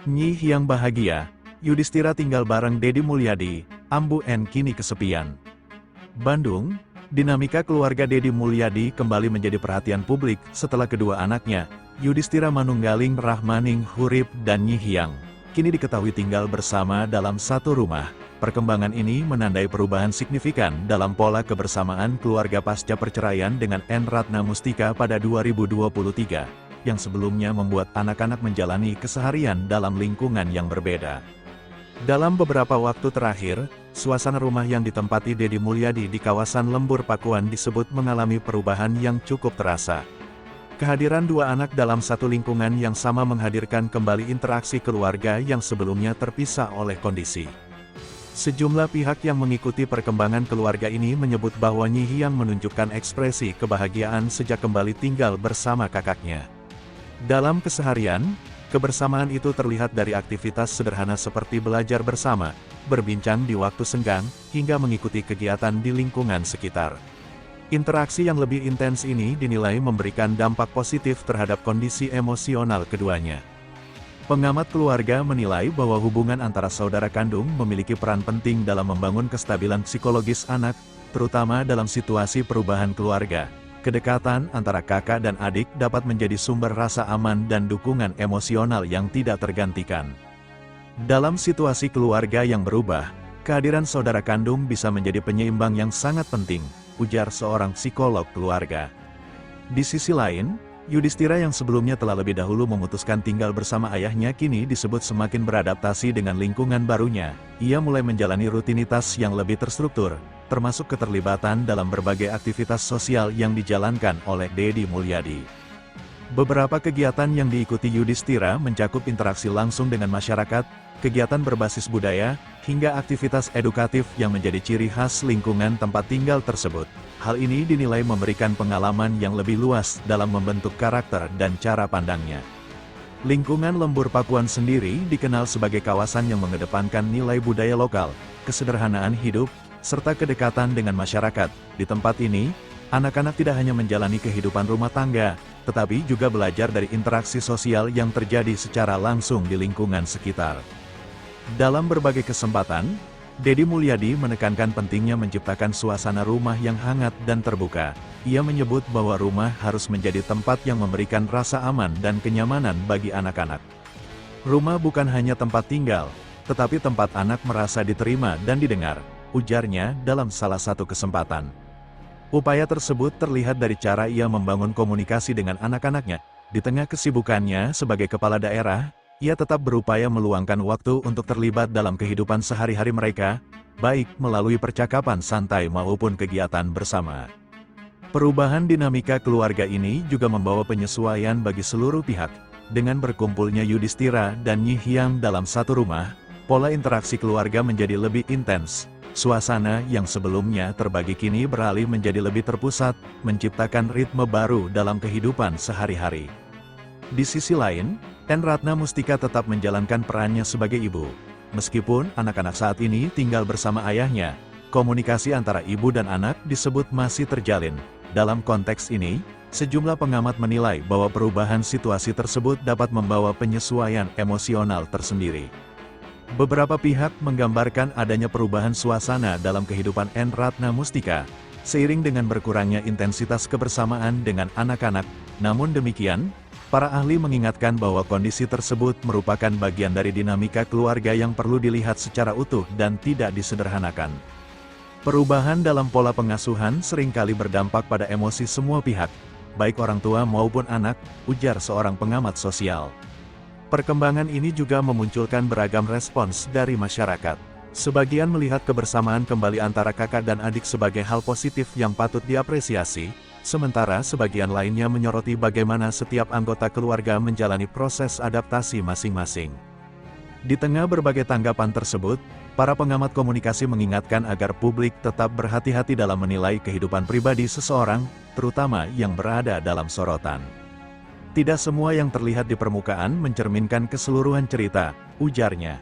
Nyi Hyang bahagia, Yudhistira tinggal bareng Deddy Mulyadi, Ambu N kini kesepian. Bandung, dinamika keluarga Deddy Mulyadi kembali menjadi perhatian publik setelah kedua anaknya, Yudhistira Manunggaling Rahmaning Hurip dan Nyi Hyang, kini diketahui tinggal bersama dalam satu rumah. Perkembangan ini menandai perubahan signifikan dalam pola kebersamaan keluarga pasca perceraian dengan N. Ratna Mustika pada 2023, yang sebelumnya membuat anak-anak menjalani keseharian dalam lingkungan yang berbeda. Dalam beberapa waktu terakhir, suasana rumah yang ditempati Deddy Mulyadi di kawasan Lembur Pakuan disebut mengalami perubahan yang cukup terasa. Kehadiran dua anak dalam satu lingkungan yang sama menghadirkan kembali interaksi keluarga yang sebelumnya terpisah oleh kondisi. Sejumlah pihak yang mengikuti perkembangan keluarga ini menyebut bahwa Nyi Hyang menunjukkan ekspresi kebahagiaan sejak kembali tinggal bersama kakaknya. Dalam keseharian, kebersamaan itu terlihat dari aktivitas sederhana seperti belajar bersama, berbincang di waktu senggang, hingga mengikuti kegiatan di lingkungan sekitar. Interaksi yang lebih intens ini dinilai memberikan dampak positif terhadap kondisi emosional keduanya. Pengamat keluarga menilai bahwa hubungan antara saudara kandung memiliki peran penting dalam membangun kestabilan psikologis anak, terutama dalam situasi perubahan keluarga. Kedekatan antara kakak dan adik dapat menjadi sumber rasa aman dan dukungan emosional yang tidak tergantikan. Dalam situasi keluarga yang berubah, kehadiran saudara kandung bisa menjadi penyeimbang yang sangat penting, ujar seorang psikolog keluarga. Di sisi lain, Yudhistira yang sebelumnya telah lebih dahulu memutuskan tinggal bersama ayahnya kini disebut semakin beradaptasi dengan lingkungan barunya. Ia mulai menjalani rutinitas yang lebih terstruktur, termasuk keterlibatan dalam berbagai aktivitas sosial yang dijalankan oleh Deddy Mulyadi. Beberapa kegiatan yang diikuti Yudhistira mencakup interaksi langsung dengan masyarakat, kegiatan berbasis budaya, hingga aktivitas edukatif yang menjadi ciri khas lingkungan tempat tinggal tersebut. Hal ini dinilai memberikan pengalaman yang lebih luas dalam membentuk karakter dan cara pandangnya. Lingkungan Lembur Pakuan sendiri dikenal sebagai kawasan yang mengedepankan nilai budaya lokal, kesederhanaan hidup, serta kedekatan dengan masyarakat. Di tempat ini, anak-anak tidak hanya menjalani kehidupan rumah tangga, tetapi juga belajar dari interaksi sosial yang terjadi secara langsung di lingkungan sekitar. Dalam berbagai kesempatan, Deddy Mulyadi menekankan pentingnya menciptakan suasana rumah yang hangat dan terbuka. Ia menyebut bahwa rumah harus menjadi tempat yang memberikan rasa aman dan kenyamanan bagi anak-anak. Rumah bukan hanya tempat tinggal, tetapi tempat anak merasa diterima dan didengar, ujarnya dalam salah satu kesempatan. Upaya tersebut terlihat dari cara ia membangun komunikasi dengan anak-anaknya. Di tengah kesibukannya sebagai kepala daerah, ia tetap berupaya meluangkan waktu untuk terlibat dalam kehidupan sehari-hari mereka, baik melalui percakapan santai maupun kegiatan bersama. Perubahan dinamika keluarga ini juga membawa penyesuaian bagi seluruh pihak. Dengan berkumpulnya Yudhistira dan Nyi Hyang dalam satu rumah, pola interaksi keluarga menjadi lebih intens. Suasana yang sebelumnya terbagi kini beralih menjadi lebih terpusat, menciptakan ritme baru dalam kehidupan sehari-hari. Di sisi lain, N. Ratna Mustika tetap menjalankan perannya sebagai ibu. Meskipun anak-anak saat ini tinggal bersama ayahnya, komunikasi antara ibu dan anak disebut masih terjalin. Dalam konteks ini, sejumlah pengamat menilai bahwa perubahan situasi tersebut dapat membawa penyesuaian emosional tersendiri. Beberapa pihak menggambarkan adanya perubahan suasana dalam kehidupan N. Ratna Mustika, seiring dengan berkurangnya intensitas kebersamaan dengan anak-anak. Namun demikian, para ahli mengingatkan bahwa kondisi tersebut merupakan bagian dari dinamika keluarga yang perlu dilihat secara utuh dan tidak disederhanakan. Perubahan dalam pola pengasuhan seringkali berdampak pada emosi semua pihak, baik orang tua maupun anak, ujar seorang pengamat sosial. Perkembangan ini juga memunculkan beragam respons dari masyarakat. Sebagian melihat kebersamaan kembali antara kakak dan adik sebagai hal positif yang patut diapresiasi, sementara sebagian lainnya menyoroti bagaimana setiap anggota keluarga menjalani proses adaptasi masing-masing. Di tengah berbagai tanggapan tersebut, para pengamat komunikasi mengingatkan agar publik tetap berhati-hati dalam menilai kehidupan pribadi seseorang, terutama yang berada dalam sorotan. Tidak semua yang terlihat di permukaan mencerminkan keseluruhan cerita, ujarnya.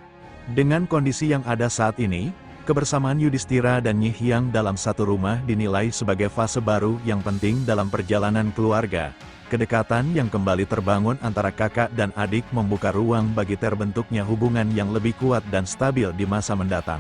Dengan kondisi yang ada saat ini, kebersamaan Yudhistira dan Nyi Hyang dalam satu rumah dinilai sebagai fase baru yang penting dalam perjalanan keluarga. Kedekatan yang kembali terbangun antara kakak dan adik membuka ruang bagi terbentuknya hubungan yang lebih kuat dan stabil di masa mendatang.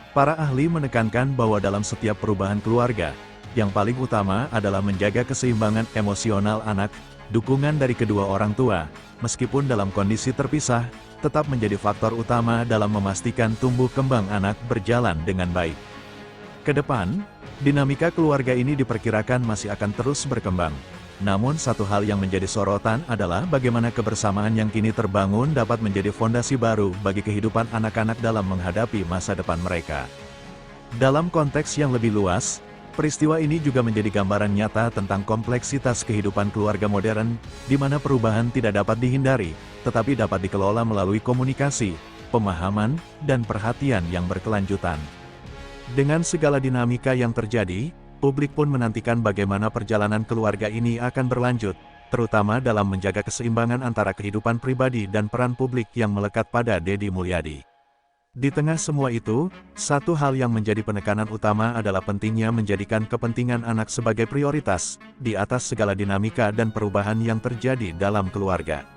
Para ahli menekankan bahwa dalam setiap perubahan keluarga, yang paling utama adalah menjaga keseimbangan emosional anak. Dukungan dari kedua orang tua, meskipun dalam kondisi terpisah, tetap menjadi faktor utama dalam memastikan tumbuh kembang anak berjalan dengan baik. Kedepan, dinamika keluarga ini diperkirakan masih akan terus berkembang. Namun satu hal yang menjadi sorotan adalah bagaimana kebersamaan yang kini terbangun dapat menjadi fondasi baru bagi kehidupan anak-anak dalam menghadapi masa depan mereka. Dalam konteks yang lebih luas, peristiwa ini juga menjadi gambaran nyata tentang kompleksitas kehidupan keluarga modern, di mana perubahan tidak dapat dihindari, tetapi dapat dikelola melalui komunikasi, pemahaman, dan perhatian yang berkelanjutan. Dengan segala dinamika yang terjadi, publik pun menantikan bagaimana perjalanan keluarga ini akan berlanjut, terutama dalam menjaga keseimbangan antara kehidupan pribadi dan peran publik yang melekat pada Deddy Mulyadi. Di tengah semua itu, satu hal yang menjadi penekanan utama adalah pentingnya menjadikan kepentingan anak sebagai prioritas, di atas segala dinamika dan perubahan yang terjadi dalam keluarga.